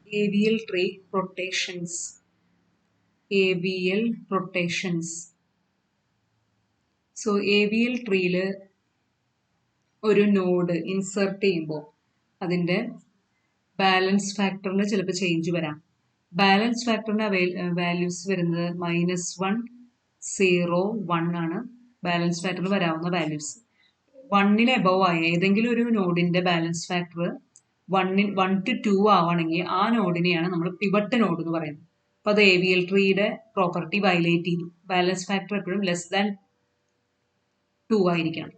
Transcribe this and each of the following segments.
AVL tree rotations. AVL rotations. So AVL ട്രീയിൽ ഒരു node insert ചെയ്യുമ്പോൾ അതിൻ്റെ ബാലൻസ് ഫാക്ടറിന് ചിലപ്പോൾ ചേഞ്ച് വരാം. ബാലൻസ് ഫാക്ടറിൻ്റെ വാല്യൂസ് വരുന്നത് -1, 0, 1 ആണ് ബാലൻസ് ഫാക്ടറിന് വരാവുന്ന വാല്യൂസ്. 1ന് എബവ് ആയ ഏതെങ്കിലും ഒരു നോഡിൻ്റെ ബാലൻസ് ഫാക്ടർ 1 to 2 ആവുകയാണെങ്കിൽ ആ നോഡിനെയാണ് നമ്മൾ പിവട്ട് നോഡ് എന്ന് പറയുന്നത്. അപ്പോൾ അത് AVL ട്രീയുടെ പ്രോപ്പർട്ടി വയലേറ്റ് ചെയ്തു. ബാലൻസ് ഫാക്ടർ എപ്പോഴും <2 ആയിരിക്കണം.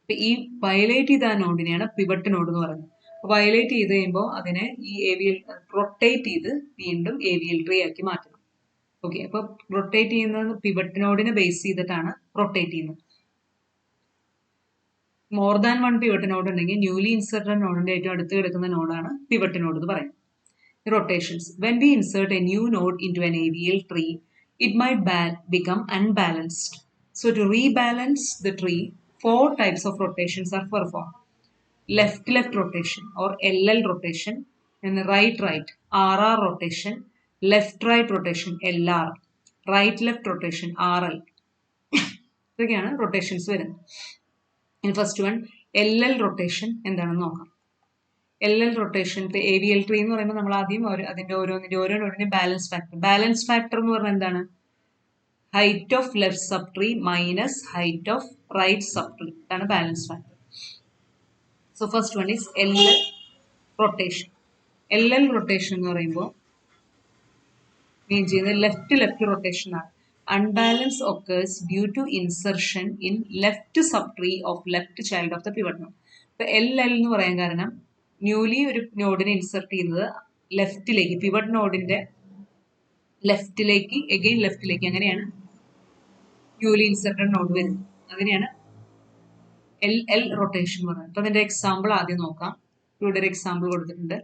അപ്പം ഈ വയലേറ്റ് ചെയ്ത ആ നോഡിനെയാണ് പിവട്ട് നോഡ് എന്ന് പറയുന്നത്. വയലേറ്റ് ചെയ്ത് കഴിയുമ്പോൾ അതിനെ ഈ AVL റൊട്ടേറ്റ് ചെയ്ത് വീണ്ടും AVL ട്രീ ആക്കി മാറ്റണം. ഓക്കെ, അപ്പോൾ റൊട്ടേറ്റ് ചെയ്യുന്നത് പിവട്ട് നോഡിനെ ബേസ് ചെയ്തിട്ടാണ് റൊട്ടേറ്റ് ചെയ്യുന്നത്. മോർ ദാൻ 1 പിവട്ട് നോഡ് ഉണ്ടെങ്കിൽ ന്യൂലി ഇൻസേർട്ടഡ് നോഡിന്റെ ഏറ്റവും അടുത്ത് കിടക്കുന്ന നോഡാണ് പിവട്ട് നോഡ് എന്ന് പറയുന്നത്. Rotations. When we insert a new node into an AVL tree, it might become unbalanced. So to rebalance the tree, 4 types of rotations are performed. Left-left rotation or LL rotation, and right-right RR rotation, left-right rotation LR, right-left rotation RL. ഇതൊക്കെയാണ് rotations വരുന്നത്. ഇനി first one LL rotation എന്താണെന്ന് നോക്കാം. LL rotation ഇപ്പോൾ AVL tree എന്ന് പറയുമ്പോൾ നമ്മൾ ആദ്യം അതിൻ്റെ ഓരോ നോഡിൻ്റെ ബാലൻസ് ഫാക്ടർ എന്ന് പറഞ്ഞാൽ എന്താണ്? Height of left subtree minus height of right subtree, ഇതാണ് balance factor. So first one is LL rotation. LL rotation എന്ന് പറയുമ്പോൾ മീൻ ചെയ്യുന്നത് ലെഫ്റ്റ് റൊട്ടേഷൻ ആണ്. Unbalance occurs due to insertion in left subtree of left child of the pivot node. ഇപ്പോൾ LL എന്ന് പറയാൻ കാരണം newly ഒരു നോഡിനെ ഇൻസെർട്ട് ചെയ്യുന്നത് ലെഫ്റ്റിലേക്ക്, പിവട്ട് നോഡിന്റെ ലെഫ്റ്റിലേക്ക്, എഗെയിൻ ലെഫ്റ്റിലേക്ക്, അങ്ങനെയാണ് ന്യൂലി ഇൻസെർട്ടഡ് നോഡ് വരുന്നത്. അങ്ങനെയാണ് LL റൊട്ടേഷൻ പറയുന്നത്. അപ്പോൾ അതിന്റെ എക്സാമ്പിൾ ആദ്യം നോക്കാം. ഇവിടെ ഒരു എക്സാമ്പിൾ കൊടുത്തിട്ടുണ്ട്.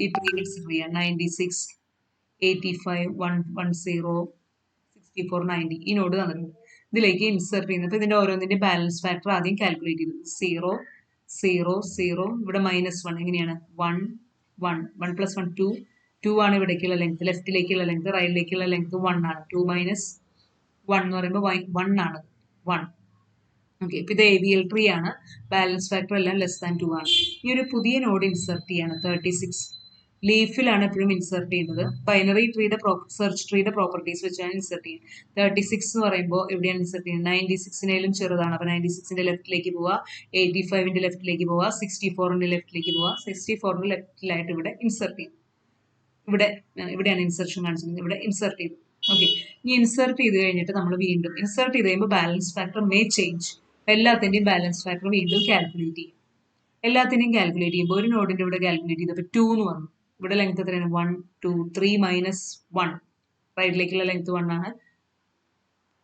ഈ പ്രീവിയസ് ട്രീ 96, 85, 110, 64, 90 ഈ നോഡ് തന്നിട്ടുണ്ട്. ഇതിലേക്ക് ഇൻസെർട്ട് ചെയ്യുന്നത് ഇതിന്റെ ഓരോന്നിന്റെ ബാലൻസ് ഫാക്ടർ ആദ്യം കാൽക്കുലേറ്റ് ചെയ്തു. 0, 0, 0, ഇവിടെ -1, എങ്ങനെയാണ് 1, 1, 1 + 1 2, 2 ആണ് ഇവിടേക്കുള്ള ലെങ്ത്, ലെഫ്റ്റിലേക്കുള്ള ലെങ്ത്, റൈറ്റിലേക്കുള്ള ലെങ്ത് 1 ആണ്. 2 - 1 എന്ന് പറയുമ്പോൾ 1 ആണ്, 1. ഓക്കെ, ഇപ്പം ഇത് AVL ട്രീ ആണ്. ബാലൻസ് ഫാക്ടർ എല്ലാം <2 ആണ്. ഈ ഒരു പുതിയ നോഡ് ഇൻസെർട്ട് ചെയ്യാണ് 36. ലീഫിലാണ് എപ്പോഴും ഇൻസെർട്ട് ചെയ്യുന്നത്. ബൈനറി ട്രീയുടെ സെർച്ച് ട്രീയുടെ പ്രോപ്പർട്ടീസ് വെച്ചാണ് ഇൻസെർട്ട് ചെയ്യുന്നത്. 36 എന്ന് പറയുമ്പോൾ എവിടെയാണ് ഇൻസെർട്ട് ചെയ്യുന്നത്? 96-നേലും ചെറുതാണ്. അപ്പോൾ 96-ന്റെ ലെഫ്റ്റിലേക്ക് പോവുക, 85-ന്റെ ലെഫ്റ്റിലേക്ക് പോവുക, 64-ന്റെ ലെഫ്റ്റിലേക്ക് പോവുക, 64-ന്റെ ലെഫ്റ്റിലായിട്ട് ഇവിടെ ഇൻസെർട്ട് ചെയ്യും. ഇവിടെയാണ് ഇൻസെർഷൻ കാണിച്ചിരുന്നത്. ഇവിടെ ഇൻസെർട്ട് ചെയ്തു. ഓക്കെ, ഈ ഇൻസെർട്ട് ചെയ്ത് കഴിഞ്ഞിട്ട് നമ്മൾ വീണ്ടും ഇൻസെർട്ട് ചെയ്ത് കഴിയുമ്പോൾ ബാലൻസ് ഫാക്ടർ മേ ചേഞ്ച്. എല്ലാത്തിൻ്റെയും ബാലൻസ് ഫാക്ടർ വീണ്ടും കാൽക്കുലേറ്റ് ചെയ്യും. എല്ലാത്തിൻ്റെയും കാൽക്കുലേറ്റ് ചെയ്യുമ്പോൾ ഒരു നോഡിൻ്റെ ഇവിടെ കാൽക്കുലേറ്റ് ചെയ്തപ്പോൾ 2 എന്ന് വന്നു. ഇവിടെ ലെങ്ത് എത്രയാണ്? 1, 2, 3 - 1, റൈറ്റിലേക്കുള്ള ലെങ്ത് 1 ആണ്.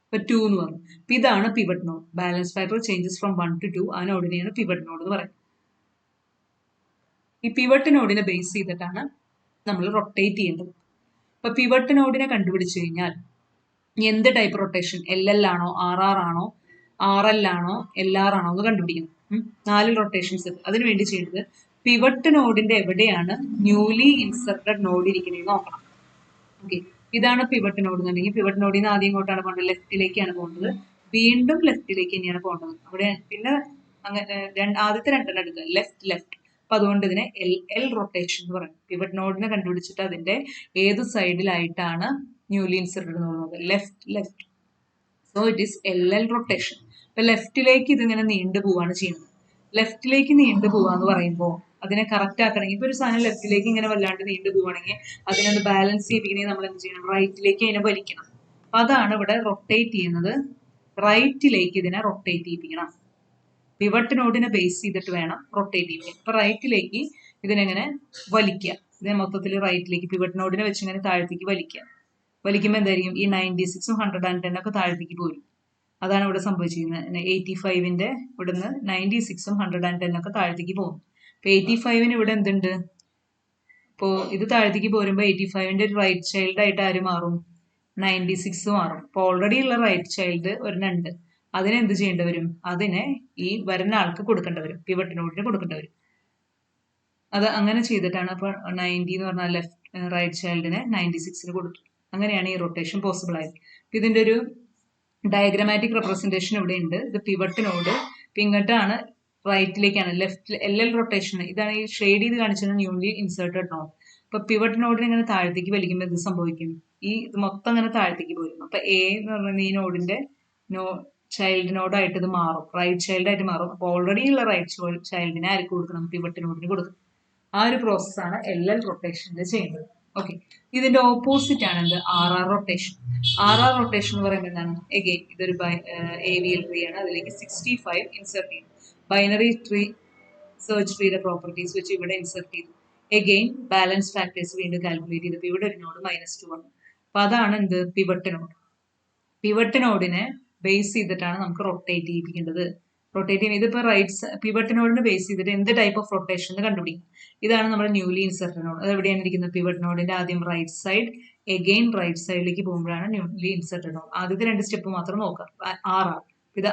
ഇപ്പൊ 2 എന്ന് പറഞ്ഞു. അപ്പൊ ഇതാണ് pivot node. Balance factor changes from 1 to 2, ആ നോഡിനെയാണ് പിവട്ട് നോഡ് എന്ന് പറയുന്നത്. ഈ പിവട്ട് നോഡിനെ ബേസ് ചെയ്തിട്ടാണ് നമ്മൾ റൊട്ടേറ്റ് ചെയ്യേണ്ടത്. അപ്പൊ പിവട്ട് നോഡിനെ കണ്ടുപിടിച്ചു കഴിഞ്ഞാൽ എന്ത് ടൈപ്പ് റൊട്ടേഷൻ, LL ആണോ, RR ആണോ, RL ആണോ, LR ആണോ എന്ന് കണ്ടുപിടിക്കണം. 4 റൊട്ടേഷൻസ്. അതിനുവേണ്ടി ചെയ്യേണ്ടത് പിവട്ട് നോഡിന്റെ എവിടെയാണ് ന്യൂലി ഇൻസെർട്ടഡ് നോഡ് ഇരിക്കുന്നത് നോക്കണം. ഓക്കെ, ഇതാണ് പിവട്ട് നോഡ് എന്നുണ്ടെങ്കിൽ പിവട്ട് നോഡിൽ നിന്ന് ആദ്യം ഇങ്ങോട്ടാണ് പോകേണ്ടത്, ലെഫ്റ്റിലേക്കാണ് പോകേണ്ടത്, വീണ്ടും ലെഫ്റ്റിലേക്ക് തന്നെയാണ് പോകേണ്ടത്. അവിടെ പിന്നെ അങ്ങനെ ആദ്യത്തെ 2 എടുക്കുക, ലെഫ്റ്റ്. അപ്പൊ അതുകൊണ്ട് ഇതിനെ LL റൊട്ടേഷൻ എന്ന് പറയും. പിവട്ട് നോഡിനെ കണ്ടുപിടിച്ചിട്ട് അതിന്റെ ഏത് സൈഡിലായിട്ടാണ് ന്യൂലി ഇൻസെർട്ടഡ് നോക്കുന്നത്, left. So it is LL rotation. അപ്പൊ ലെഫ്റ്റിലേക്ക് ഇതിങ്ങനെ നീണ്ടു പോവാണ് ചെയ്യുന്നത്. ലെഫ്റ്റിലേക്ക് നീണ്ടു പോവാന്ന് പറയുമ്പോൾ അതിനെ കറക്റ്റ് ആക്കണമെങ്കിൽ ഇപ്പൊ ഒരു സാധനം ലെഫ്റ്റിലേക്ക് ഇങ്ങനെ വല്ലാണ്ട് നീണ്ടു പോവുകയാണെങ്കിൽ അതിനൊന്ന് ബാലൻസ് ചെയ്യിപ്പിക്കണമെങ്കിൽ നമ്മൾ എന്ത് ചെയ്യണം? റൈറ്റിലേക്ക് അതിനെ വലിക്കണം. അപ്പൊ അതാണ് ഇവിടെ റൊട്ടേറ്റ് ചെയ്യുന്നത്. റൈറ്റിലേക്ക് ഇതിനെ റൊട്ടേറ്റ് ചെയ്യിപ്പിക്കണം. പിവട്ട് നോഡിനെ ബേസ് ചെയ്തിട്ട് വേണം റൊട്ടേറ്റ് ചെയ്യിപ്പിക്കാൻ. ഇപ്പൊ റൈറ്റിലേക്ക് ഇതിനെങ്ങനെ വലിക്കുക, ഇതിനെ മൊത്തത്തിൽ റൈറ്റിലേക്ക് പിവട്ട് നോഡിനെ വെച്ച് ഇങ്ങനെ താഴത്തേക്ക് വലിക്കുക. വലിക്കുമ്പോൾ എന്തായിരിക്കും? ഈ 96ഉം 110 ഒക്കെ താഴത്തേക്ക് പോരും. അതാണ് ഇവിടെ സംഭവിച്ചിരിക്കുന്നത്. 85-ന്റെ ഇവിടുന്ന് 96ഉം 110 ഒക്കെ താഴത്തേക്ക് പോകും. അപ്പൊ 85-ന് ഇവിടെ എന്തുണ്ട്? ഇപ്പോൾ ഇത് താഴത്തേക്ക് പോരുമ്പോൾ 85-ന്റെ ഒരു റൈറ്റ് ചൈൽഡ് ആയിട്ട് ആര് മാറും? 96 മാറും. അപ്പോൾ ഓൾറെഡി ഉള്ള റൈറ്റ് ചൈൽഡ് ഒരെണ്ണുണ്ട്. അതിനെന്ത് ചെയ്യേണ്ടി വരും? അതിനെ ഈ വരുന്ന ആൾക്ക് കൊടുക്കേണ്ടി വരും, പിവട്ട് നോഡിന് കൊടുക്കേണ്ടി വരും. അത് അങ്ങനെ ചെയ്തിട്ടാണ് അപ്പോൾ 90 എന്ന് പറഞ്ഞാൽ റൈറ്റ് ചൈൽഡിനെ 96 കൊടുത്തു. അങ്ങനെയാണ് ഈ റൊട്ടേഷൻ പോസിബിൾ ആയത്. ഇതിന്റെ ഒരു ഡയഗ്രമാറ്റിക് റെപ്രസെന്റേഷൻ ഇവിടെ ഉണ്ട്. ഇത് പിവട്ട് നോഡ്, ഇങ്ങോട്ടാണ് റൈറ്റിലേക്കാണ് ലെഫ്റ്റ് എൽ റൊട്ടേഷൻ. ഇതാണ് ഈ ഷെയ്ഡ് ചെയ്ത് കാണിച്ചത് ന്യൂലി ഇൻസേർട്ടഡ് നോഡ്. അപ്പൊ പിവട്ട് നോഡിനെ ഇങ്ങനെ താഴത്തേക്ക് വലിക്കുമ്പോൾ എന്ത് സംഭവിക്കും? ഇത് മൊത്തം ഇങ്ങനെ താഴത്തേക്ക് പോരും. അപ്പൊ എ എന്ന് പറയുന്നത് ഈ നോഡിന്റെ ചൈൽഡ് നോഡായിട്ട് ഇത് മാറും, റൈറ്റ് ചൈൽഡ് ആയിട്ട് മാറും. അപ്പൊ ഓൾറെഡി ഉള്ള റൈറ്റ് ചൈൽഡിനെ ആർക്ക് കൊടുക്കണം? പിവട്ട് നോഡിന് കൊടുക്കണം. ആ ഒരു പ്രോസസ്സാണ് എൽ റൊട്ടേഷനിൽ ചെയ്യുന്നത്. ഓക്കെ, ഇതിന്റെ ഓപ്പോസിറ്റ് ആണ് എന്ത്? റൊട്ടേഷൻ. റൊട്ടേഷൻ എന്ന് പറയുന്നത് എന്താണ്? എഗെയിൻ ഇതൊരു AVL ട്രീ ആണ്. അതിലേക്ക് 65 ഇൻസെർട്ട് ചെയ്യും. ബൈനറി ട്രീ സെർച്ച് ട്രീയുടെ പ്രോപ്പർട്ടീസ് വെച്ച് ഇവിടെ ഇൻസെർട്ട് ചെയ്തു. എഗെയിൻ ബാലൻസ് ഫാക്ടേഴ്സ് വീണ്ടും കാൽക്കുലേറ്റ് ചെയ്തപ്പോൾ ഇവിടെ ഒരു നോഡ് -2 വന്നു. അപ്പൊ അതാണ് എന്ത്? Pivot node. പിവട്ട് നോഡിനെ ബേസ് ചെയ്തിട്ടാണ് നമുക്ക് റൊട്ടേറ്റ് ചെയ്യിപ്പിക്കേണ്ടത്. റൊട്ടേറ്റ് ചെയ്യുന്നത് ഇതിപ്പോൾ പിവട്ട് നോഡിനെ ബേസ് ചെയ്തിട്ട് എന്ത് ടൈപ്പ് ഓഫ് റൊട്ടേഷൻ കണ്ടുപിടിക്കും. ഇതാണ് നമ്മുടെ ന്യൂലി ഇൻസെർട്ടഡ് നോഡ്. അത് എവിടെയാണ് ഇരിക്കുന്നത്? പിവട്ട് നോഡിന്റെ ആദ്യം റൈറ്റ് സൈഡ്, എഗെയിൻ റൈറ്റ് സൈഡിലേക്ക് പോകുമ്പോഴാണ് ന്യൂലി ഇൻസെർട്ടഡ് നോഡ്. ആദ്യത്തെ 2 സ്റ്റെപ്പ് മാത്രം നോക്കാം. ഇത്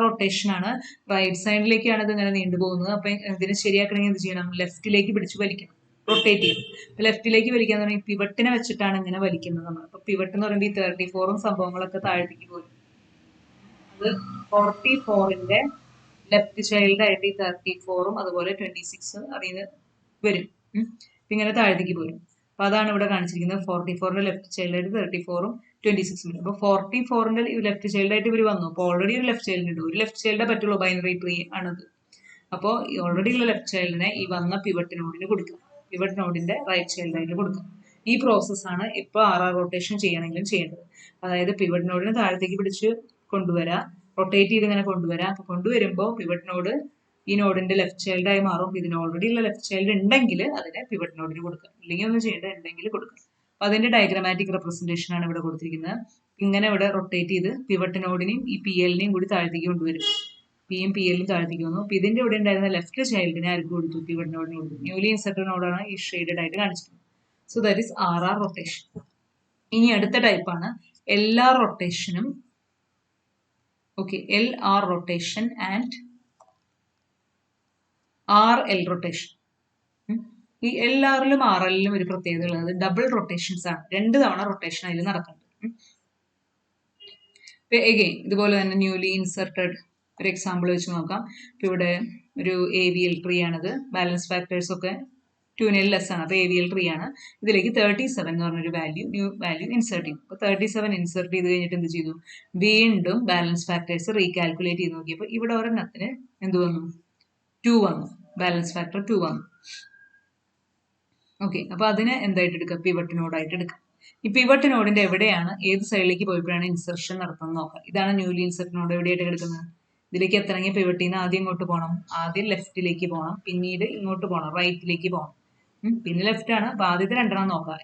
റൊട്ടേഷൻ ആണ്. റൈറ്റ് സൈഡിലേക്കാണ് ഇത് ഇങ്ങനെ നീണ്ടുപോകുന്നത്. അപ്പൊ ഇതിനെ ശരിയാക്കണമെങ്കിൽ എന്ത് ചെയ്യണം? ലെഫ്റ്റിലേക്ക് പിടിച്ച് വലിക്കണം, റൊട്ടേറ്റ് ചെയ്യും. ലെഫ്റ്റിലേക്ക് വലിക്കാൻ തുടങ്ങി പിവട്ടിനെ വെച്ചിട്ടാണ് ഇങ്ങനെ വലിക്കുന്നത് നമ്മൾ. അപ്പൊ പിവട്ട് എന്ന് പറയുമ്പോൾ ഈ 34ഉം സംഭവങ്ങളൊക്കെ താഴത്തേക്ക് പോരും. അത് 44ന്റെ ലെഫ്റ്റ് ചൈൽഡ് ആയിട്ട് ഈ 34ഉം അതുപോലെ 26 അതിൽ നിന്ന് വരും. ഇങ്ങനെ താഴത്തേക്ക് പോരും. അപ്പൊ അതാണ് ഇവിടെ കാണിച്ചിരിക്കുന്നത്. 44ന്റെ ലെഫ്റ്റ് ചൈൽഡ് ആയിട്ട് 34ഉം 26ഉം വരും. അപ്പൊ 44ന്റെ ലെഫ്റ്റ് ചൈൽഡ് ആയിട്ട് ഇവർ വന്നു. അപ്പൊ ഓൾറെഡി ഒരു ലെഫ്റ്റ് ചൈൽഡ് ഉണ്ട്. ഒരു ലെഫ്റ്റ് ചൈൽഡേ പറ്റുള്ളൂ, ബൈനറി ട്രീ ആണത്. അപ്പോൾ ഓൾറെഡി ഉള്ള ലെഫ്റ്റ് ചൈൽഡിനെ ഈ വന്ന പിവട്ട് നോഡിന് കൊടുക്കുക, പിവട്ട് നോഡിന്റെ റൈറ്റ് ചൈൽഡ് ആയിട്ട് കൊടുക്കുക. ഈ പ്രോസസ്സാണ് ഇപ്പോൾ റൊട്ടേഷൻ ചെയ്യണമെങ്കിലും ചെയ്യേണ്ടത്. അതായത് പിവട്ട് നോഡിനെ താഴത്തേക്ക് പിടിച്ച് കൊണ്ടുവരാം, റൊട്ടേറ്റ് ചെയ്ത് ഇങ്ങനെ കൊണ്ടുവരാം. അപ്പൊ കൊണ്ടുവരുമ്പോൾ പിവട്ട് നോഡ് ഈ നോഡിന്റെ ലെഫ്റ്റ് ചൈൽഡ് ആയി മാറും. ഇതിന് ഓൾറെഡി ഉള്ള ലെഫ്റ്റ് ചൈൽഡ് ഉണ്ടെങ്കിൽ അതിനെ പിവട്ട് നോഡിന് കൊടുക്കുക, ഇല്ലെങ്കിൽ ഒന്നും ചെയ്യേണ്ട, ഉണ്ടെങ്കിൽ കൊടുക്കുക. അപ്പൊ അതിന്റെ ഡയഗ്രമാറ്റിക് റെപ്രസെന്റേഷൻ ആണ് ഇവിടെ കൊടുത്തിരിക്കുന്നത്. ഇങ്ങനെ ഇവിടെ റൊട്ടേറ്റ് ചെയ്ത് പിവട്ട് നോഡിനെയും ഈ PL-നെയും കൂടി താഴത്തേക്ക് കൊണ്ടുവരും. പിയും PL-ഉം താഴത്തേക്ക് വന്നു. അപ്പൊ ഇതിന്റെ ഇവിടെ ഉണ്ടായിരുന്ന ലെഫ്റ്റ് ചൈൽഡിനെ ആർക്ക് കൊടുത്തു? പിവട്ട് നോഡിന് കൊടുത്തു. ന്യൂലി ഇൻസെർട്ടഡ് നോഡാണ് ഈ ഷെയ്ഡഡ് ആയിട്ട് കാണിച്ചിട്ടുള്ളത്. So that is rotation. ഇനി അടുത്ത ടൈപ്പാണ് LR റൊട്ടേഷനും. Okay, LR rotation and RL rotation. ഈ LRലും RLലും ഒരു പ്രത്യേകത ഉള്ളത് ഡബിൾ റൊട്ടേഷൻസ് ആണ്. 2 തവണ റൊട്ടേഷൻ അതിൽ നടക്കുന്നുണ്ട്. എഗെയിൻ ഇതുപോലെ തന്നെ ന്യൂലി ഇൻസെർട്ടഡ് ഒരു എക്സാമ്പിൾ വെച്ച് നോക്കാം. ഇപ്പൊ ഇവിടെ ഒരു AVL ട്രീ ആണിത്. ബാലൻസ് ഫാക്ടേഴ്സ് ഒക്കെ 2 ലെസ് ആണ്. അപ്പൊ AVL ട്രീ ആണ്. ഇതിലേക്ക് 37 എന്ന് പറഞ്ഞൊരു ന്യൂ വാല്യൂ ഇൻസെർട്ട് ചെയ്തു. അപ്പൊ 37 ഇൻസെർട്ട് ചെയ്ത് കഴിഞ്ഞിട്ട് എന്ത് ചെയ്തു? വീണ്ടും ബാലൻസ് ഫാക്ടേഴ്സ് റീകാൽക്കുലേറ്റ് ചെയ്ത് നോക്കിയപ്പോൾ ഇവിടെ ഒരെണ്ണത്തിന് എന്ത് വന്നു? 2 വന്നു. ബാലൻസ് ഫാക്ടർ 2 വന്നു. ഓക്കെ, അപ്പൊ അതിനെ എന്തായിട്ട് എടുക്കുക? പിവട്ട് നോഡായിട്ട് എടുക്കുക. ഈ പിവട്ട് നോഡിന്റെ എവിടെയാണ്, ഏത് സൈഡിലേക്ക് പോയപ്പോഴാണ് ഇൻസെർഷൻ നടത്തുന്നത് നോക്കാം. ഇതാണ് ന്യൂലി ഇൻസെർട്ട് നോഡ്. എവിടെയായിട്ട് കിടക്കുന്നത്? ഇതിലേക്ക് എത്തണമെങ്കിൽ പിവട്ടിൽ നിന്ന് ആദ്യം ഇങ്ങോട്ട് പോകണം, ആദ്യം ലെഫ്റ്റിലേക്ക് പോകണം, പിന്നീട് ഇങ്ങോട്ട് പോകണം, റൈറ്റിലേക്ക് പോകണം, പിന്നെ ലെഫ്റ്റ് ആണ്. അപ്പൊ ആദ്യത്തെ 2 നോക്കാം.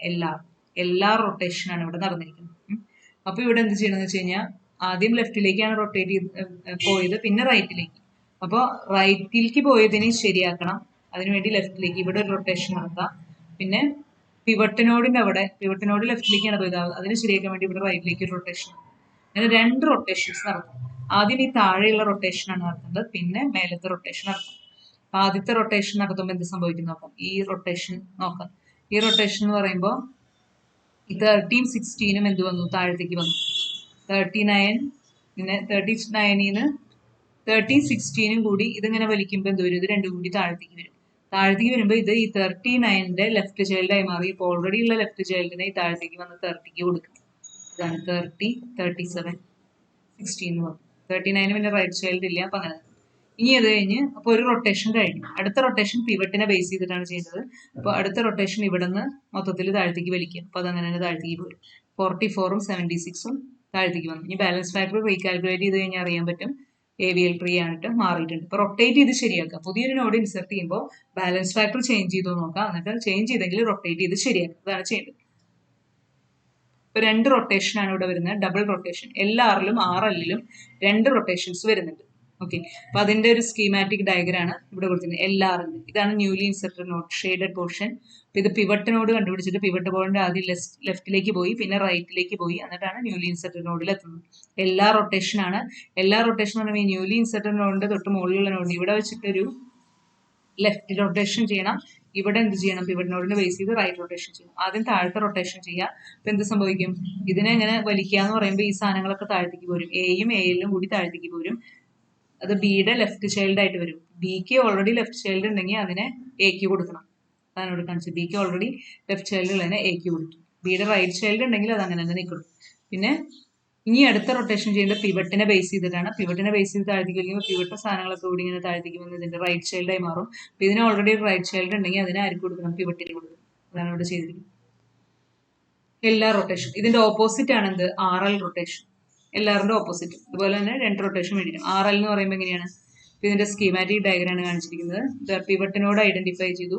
LR റൊട്ടേഷൻ ആണ് ഇവിടെ നടന്നിരിക്കുന്നത്. അപ്പൊ ഇവിടെ എന്ത് ചെയ്യണമെന്ന് വെച്ച് കഴിഞ്ഞാൽ ആദ്യം ലെഫ്റ്റിലേക്കാണ് റൊട്ടേറ്റ് ചെയ്ത് പോയത്, പിന്നെ റൈറ്റിലേക്ക്. അപ്പൊ റൈറ്റിലേക്ക് പോയതിനെ ശരിയാക്കണം, അതിനുവേണ്ടി ലെഫ്റ്റിലേക്ക് ഇവിടെ ഒരു റൊട്ടേഷൻ നടത്താം. പിന്നെ പിവട്ട് നോഡിന്റെ അവിടെ, പിവട്ട് നോഡ് ലെഫ്റ്റിലേക്കാണ് പോയത്, അതിന് ശരിയാക്കാൻ വേണ്ടി ഇവിടെ റൈറ്റിലേക്ക് ഒരു റൊട്ടേഷൻ. അങ്ങനെ 2 റൊട്ടേഷൻസ് നടത്തും. ആദ്യം ഈ താഴെയുള്ള റൊട്ടേഷൻ ആണ് നടത്തുന്നത്, പിന്നെ മേലത്തെ റൊട്ടേഷൻ നടത്തും. ആദ്യത്തെ റൊട്ടേഷൻ നടത്തുമ്പോൾ എന്ത് സംഭവിക്കും നോക്കാം. ഈ റൊട്ടേഷൻ നോക്കാം. ഈ റൊട്ടേഷൻ എന്ന് പറയുമ്പോൾ ഈ 13 16ഉം എന്ത് വന്നു? താഴത്തേക്ക് വന്നു. 39, പിന്നെ 39ന് 13 16ഉം കൂടി ഇതിങ്ങനെ വലിക്കുമ്പോൾ എന്ത് വരും? ഇത് 2ഉം കൂടി താഴത്തേക്ക് വരും. താഴത്തേക്ക് വരുമ്പോൾ ഇത് ഈ 39ന്റെ ലെഫ്റ്റ് ചൈൽഡായി മാറി. ഇപ്പോൾ ഓൾറെഡി ഉള്ള ലെഫ്റ്റ് ചൈൽഡിനെ ഈ താഴത്തേക്ക് വന്ന് 30ക്ക് കൊടുക്കും. ഇതാണ് 30 37 16 എന്ന് പറഞ്ഞു. 39 പിന്നെ റൈറ്റ് ചൈൽഡ് ഇല്ല. അപ്പൊ അങ്ങനെ ഇനി അത് കഴിഞ്ഞ് അപ്പൊ ഒരു റൊട്ടേഷൻ കഴിഞ്ഞു. അടുത്ത റൊട്ടേഷൻ പിവട്ടിനെ ബേസ് ചെയ്തിട്ടാണ് ചെയ്യുന്നത്. അപ്പൊ അടുത്ത റൊട്ടേഷൻ ഇവിടെ നിന്ന് മൊത്തത്തിൽ താഴത്തേക്ക് വലിക്കുക. അപ്പൊ അതങ്ങനെ തന്നെ താഴത്തേക്ക് പോരും. 44ഉം 76ഉം താഴത്തേക്ക് വന്നു. ഇനി ബാലൻസ് ഫാക്ടർ റീകാൽക്കുലേറ്റ് ചെയ്ത് കഴിഞ്ഞാൽ അറിയാൻ പറ്റും AVL ട്രീ ആയിട്ട് മാറിയിട്ടുണ്ട്. ഇപ്പൊ റൊട്ടേറ്റ് ചെയ്ത് ശരിയാക്കുക. പുതിയൊരു നോഡ് ഇൻസെർട്ട് ചെയ്യുമ്പോൾ ബാലൻസ് ഫാക്ടർ ചേഞ്ച് ചെയ്തോ നോക്കാം. എന്നിട്ട് ചേഞ്ച് ചെയ്തെങ്കിൽ റൊട്ടേറ്റ് ചെയ്ത് ശരിയാക്കുക. അതാണ് ചെയ്യേണ്ടത്. ഇപ്പൊ 2 റൊട്ടേഷൻ ആണ് ഇവിടെ വരുന്നത്, ഡബിൾ റൊട്ടേഷൻ. LRലും RLലും 2 റൊട്ടേഷൻസ് വരുന്നുണ്ട്. ഓക്കെ, അപ്പൊ അതിന്റെ ഒരു സ്കീമാറ്റിക് ഡയഗ്രാണ് ഇവിടെ കൊടുത്തിരിക്കുന്നത്. LRന്റെ ഇതാണ് newly inserted node, shaded portion. ഇത് പിവട്ട് നോഡ് കണ്ടുപിടിച്ചിട്ട് പിവട്ട് പോയിന്റ് ആദ്യം ലെഫ്റ്റിലേക്ക് പോയി, പിന്നെ റൈറ്റിലേക്ക് പോയി, എന്നിട്ടാണ് ന്യൂലി ഇൻസെർട്ടഡ് നോഡിൽ എത്തുന്നത്. LR റൊട്ടേഷൻ ആണ്. LR റൊട്ടേഷൻ എന്ന് പറയുമ്പോൾ ഈ ന്യൂലി ഇൻസെർട്ടഡ് നോഡിന്റെ തൊട്ട് മുകളിലുള്ള നോഡ് ഇവിടെ വെച്ചിട്ടൊരു ലെഫ്റ്റ് റൊട്ടേഷൻ ചെയ്യണം, ഇവിടെ എന്ത് ചെയ്യണം, പിവറ്റ് നോഡിനെ ബേസ് ചെയ്ത് റൈറ്റ് റൊട്ടേഷൻ ചെയ്യണം. ആദ്യം താഴത്തെ റൊട്ടേഷൻ ചെയ്യുക. അപ്പൊ എന്ത് സംഭവിക്കും, ഇതിനെ എങ്ങനെ വലിക്കുക എന്ന് പറയുമ്പോൾ ഈ സാധനങ്ങളൊക്കെ താഴത്തേക്ക് പോരും, എയും എയിലും കൂടി താഴത്തേക്ക് പോരും. അത് ബിയുടെ ലെഫ്റ്റ് ചൈൽഡ് ആയിട്ട് വരും. ബിക്ക് ഓൾറെഡി ലെഫ്റ്റ് ചൈൽഡ് ഉണ്ടെങ്കിൽ അതിനെ എക്ക് കൊടുക്കണം. അതാണ് ഇവിടെ കാണിച്ചത്. ബിക്ക് ഓൾറെഡി ലെഫ്റ്റ് ചൈൽഡ് ഉള്ളതിനെ എക്ക് കൊടുക്കും. ബിയുടെ റൈറ്റ് ചൈൽഡ് ഉണ്ടെങ്കിൽ അത് അങ്ങനെ തന്നെ നിൽക്കണം. പിന്നെ ഇനി അടുത്ത റൊട്ടേഷൻ ചെയ്യേണ്ട പിവറ്റിനെ ബേസ് ചെയ്തിട്ടാണ്. പിവറ്റിനെ ബേസ് ചെയ്ത് താഴത്തേക്ക് വലിക്കുമ്പോൾ പിവറ്റ് സാധനങ്ങളൊക്കെ കൂടി ഇങ്ങനെ താഴത്തേക്ക് വന്ന് ഇതിന്റെ റൈറ്റ് ചൈൽഡായി മാറും. അപ്പൊ ഇതിന് ഓൾറെഡി റൈറ്റ് ചൈൽഡ് ഉണ്ടെങ്കിൽ അതിനെ ആർക്ക് കൊടുക്കണം, പിവറ്റിന് കൊടുക്കണം. അതാണ് ഇവിടെ ചെയ്തിരിക്കുന്നത്. എല്ലാ റൊട്ടേഷൻ ഇതിന്റെ ഓപ്പോസിറ്റ് ആണ് എന്ത്, RL റൊട്ടേഷൻ. എല്ലാവരുടെ ഓപ്പോസിറ്റ്. അതുപോലെ തന്നെ രണ്ട് റൊട്ടേഷൻ വേണ്ടിയിട്ടും. RL എന്ന് പറയുമ്പോൾ എങ്ങനെയാണ്, ഇതിന്റെ സ്കീമാറ്റിക് ഡയഗ്രാണ് കാണിച്ചിരിക്കുന്നത്. പിവറ്റിനോട് ഐഡന്റിഫൈ ചെയ്തു.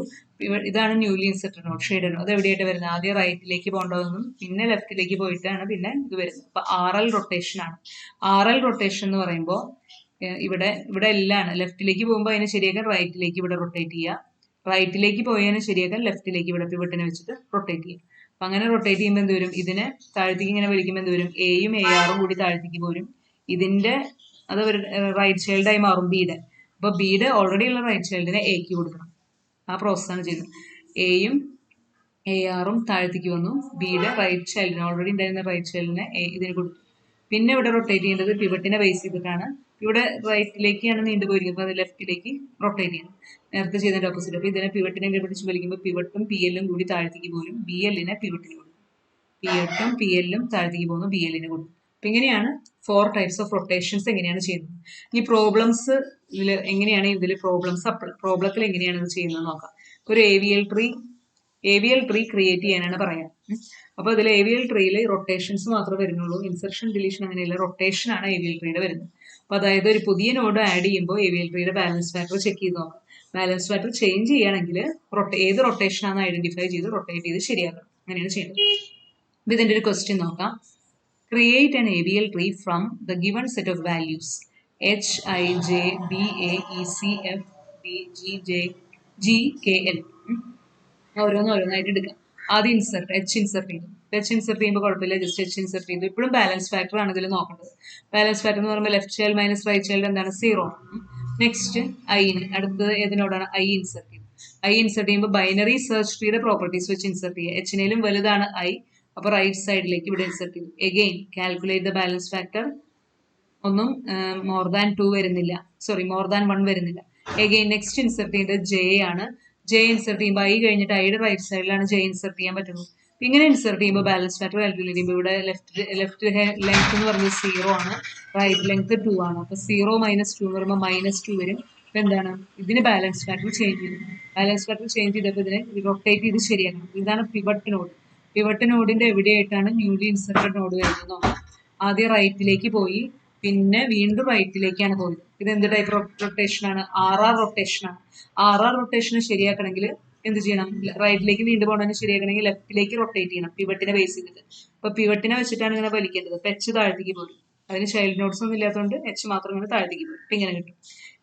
ഇതാണ് newly inserted node, shaded node. അത് എവിടെയായിട്ട് വരുന്നത്, ആദ്യം റൈറ്റിലേക്ക് പോകേണ്ടതെന്നും പിന്നെ ലെഫ്റ്റിലേക്ക് പോയിട്ടാണ് പിന്നെ ഇത് വരുന്നത്. അപ്പൊ RL റൊട്ടേഷൻ ആണ്. RL റൊട്ടേഷൻ എന്ന് പറയുമ്പോൾ ഇവിടെ ഇവിടെ എല്ലാം ആണ്. ലെഫ്റ്റിലേക്ക് പോകുമ്പോൾ അതിന് ശരിയാക്കാൻ റൈറ്റിലേക്ക് ഇവിടെ റൊട്ടേറ്റ് ചെയ്യുക, റൈറ്റിലേക്ക് പോയതിന് ശരിയാക്കാൻ ലെഫ്റ്റിലേക്ക് ഇവിടെ പിവറ്റിനെ വെച്ചിട്ട് റൊട്ടേറ്റ് ചെയ്യുക. അപ്പൊ അങ്ങനെ റൊട്ടേറ്റ് ചെയ്യുമ്പോൾ എന്ത് വരും, ഇതിനെ താഴത്തേക്ക് ഇങ്ങനെ വലിക്കുമ്പോൾ എന്ത് വരും, എയും ARഉം കൂടി താഴത്തേക്ക് പോരും. ഇതിന്റെ അത് റൈറ്റ് ചൈൽഡായി മാറും ബിയുടെ. അപ്പൊ ബിയുടെ ഓൾറെഡി ഉള്ള റൈറ്റ് ചൈൽഡിനെ എക്ക് കൊടുക്കണം. ആ പ്രോസസ്സാണ് ചെയ്തത്. എയും ARഉം താഴത്തേക്ക് വന്നു, ബിയുടെ റൈറ്റ് ചൈൽഡിനെ ഓൾറെഡി ഉണ്ടായിരുന്ന റൈറ്റ് ചൈൽഡിനെ ഇതിന് കൊടുത്തു. പിന്നെ ഇവിടെ റൊട്ടേറ്റ് ചെയ്യേണ്ടത് പിവറ്റിനെ ബേസ് ചെയ്തിട്ടാണ്. ഇവിടെ റൈറ്റിലേക്കാണ് നീണ്ടുപോയിരിക്കുന്നത്, അത് ലെഫ്റ്റിലേക്ക് റൊട്ടേറ്റ് ചെയ്യണം. നേരത്തെ ചെയ്തതിന്റെ ഓപ്പോസിറ്റ്. അപ്പൊ ഇതിനെ പിവറ്റിനെ പിടിച്ച് വലിക്കുമ്പോൾ പിവട്ടും PLഉം കൂടി താഴത്തേക്ക് പോരും. BLനെ പിവറ്റിന് കൊടുക്കും. പിവട്ടും PLഉം താഴത്തേക്ക് പോകുന്നു, BLനെ കൊടുക്കും. അപ്പൊ ഇങ്ങനെയാണ് 4 ടൈപ്സ് ഓഫ് റൊട്ടേഷൻസ് എങ്ങനെയാണ് ചെയ്യുന്നത്. ഈ പ്രോബ്ലംസ് എങ്ങനെയാണ് ഇതിൽ പ്രോബ്ലത്തിൽ എങ്ങനെയാണ് ഇത് ചെയ്യുന്നത് നോക്കാം. ഒരു AVL ട്രീ ക്രിയേറ്റ് ചെയ്യാനാണ് പറയാം. അപ്പൊ ഇതിൽ AVL ട്രീയിൽ റൊട്ടേഷൻസ് മാത്രമേ വരുന്നുള്ളൂ. ഇൻസെർഷൻ ഡിലീഷൻ അങ്ങനെയല്ല, റൊട്ടേഷൻ ആണ് AVL ട്രീയുടെ വരുന്നത്. അപ്പൊ അതായത് ഒരു പുതിയ നോഡ് ആഡ് ചെയ്യുമ്പോൾ AVL ട്രീയുടെ ബാലൻസ് ഫാക്ടർ ചെക്ക് ചെയ്ത് നോക്കാം. ബാലൻസ് ഫാക്ടർ ചേഞ്ച് ചെയ്യുകയാണെങ്കിൽ ഏത് റൊട്ടേഷൻ ആണെന്ന് ഐഡന്റിഫൈ ചെയ്ത് റൊട്ടേറ്റ് ചെയ്ത് ശരിയാക്കണം. അങ്ങനെയാണ് ചെയ്യുന്നത്. അപ്പൊ ഇതിന്റെ ഒരു ക്വസ്റ്റ്യൻ നോക്കാം. Create an AVL tree from the given set of values H, I, J, B, A, E, C, F, B, G, G, K, L. ഓരോന്നായിട്ട് എടുക്കാം. ആദ്യം H ഇൻസെർട്ട് ചെയ്തു. H ഇൻസെർട്ട് ചെയ്യുമ്പോൾ കുഴപ്പമില്ല, ജസ്റ്റ് H ഇൻസെർട്ട് ചെയ്തു. ഇപ്പോഴും balance factor ആണ് ഇതിൽ നോക്കേണ്ടത്. ബാലൻസ് ഫാക്ടർ എന്ന് പറയുമ്പോൾ left child minus right child എന്താണ്, 0. നെക്സ്റ്റ് ഐന് അടുത്തത് ഏതിനോടാണ്, I ഇൻസെർട്ട് ചെയ്തു. I ഇൻസെർട്ട് ചെയ്യുമ്പോൾ ബൈനറി സെർച്ച് ട്രീയുടെ പ്രോപ്പർട്ടീസ് വെച്ച് ഇൻസെർട്ട് ചെയ്യുക. Hനേലും വലുതാണ് I, അപ്പൊ റൈറ്റ് സൈഡിലേക്ക് ഇവിടെ ഇൻസെർട്ട് ചെയ്തു. Again calculate the balance factor. ഒന്നും മോർ ദാൻ 2 വരുന്നില്ല, സോറി മോർ ദാൻ 1 വരുന്നില്ല. എഗെയിൻ നെക്സ്റ്റ് ഇൻസെർട്ട് ചെയ്യേണ്ടത് J ആണ്. J ഇൻസെർട്ട് ചെയ്യുമ്പോൾ I കഴിഞ്ഞിട്ട് Iയുടെ റൈറ്റ് സൈഡിലാണ് J ഇൻസെർട്ട് ചെയ്യാൻ പറ്റുള്ളൂ. ഇങ്ങനെ ഇൻസെർട്ട് ചെയ്യുമ്പോൾ ബാലൻസ് ഫാക്ടർ കാൽക്കുലേറ്റ് ചെയ്യുമ്പോൾ ഇവിടെ ലെഫ്റ്റ് ലെങ്ത് എന്ന് പറയുന്നത് 0 ആണ്, റൈറ്റ് ലെങ്ത് 2 ആണ്. അപ്പൊ 0 - 2 എന്ന് പറയുമ്പോൾ -2 വരും. അപ്പൊ എന്താണ്, ഇതിന് ബാലൻസ് ഫാക്ടർ ചേഞ്ച് ചെയ്തു. ബാലൻസ് ഫാക്ടർ ചേഞ്ച് ചെയ്തപ്പോൾ ഇതിനെ റൊട്ടേറ്റ് ചെയ്ത് ശരിയാക്കണം. ഇതാണ് പിവറ്റ് നോഡ്. പിവറ്റ് നോഡിന്റെ എവിടെയായിട്ടാണ് ന്യൂലി ഇൻസെർട്ടഡ് നോഡ് വരുന്നത് നോക്കാം. ആദ്യം റൈറ്റിലേക്ക് പോയി, പിന്നെ വീണ്ടും റൈറ്റിലേക്കാണ് പോയത്. ഇത് എന്ത് ടൈപ്പ് റൊട്ടേഷൻ ആണ്, RR റൊട്ടേഷൻ ആണ്. RR റൊട്ടേഷനെ ശരിയാക്കണമെങ്കിൽ എന്ത് ചെയ്യണം, റൈറ്റിലേക്ക് വീണ്ടും പോകണമെങ്കിൽ ശരിയാക്കണമെങ്കിൽ ലെഫ്റ്റിലേക്ക് റൊട്ടേറ്റ് ചെയ്യണം, പിവറ്റിനെ ബേസ് ചെയ്തിട്ട്. അപ്പൊ പിവറ്റിനെ വെച്ചിട്ടാണ് ഇങ്ങനെ വലിക്കേണ്ടത്. അപ്പൊ H താഴത്തേക്ക് പോരും. അതിന് ചൈൽഡ് നോട്ട്സ് ഒന്നും ഇല്ലാത്തതുകൊണ്ട് H മാത്രം ഇങ്ങനെ താഴത്തേക്ക് പോരും. അപ്പൊ ഇങ്ങനെ കിട്ടും.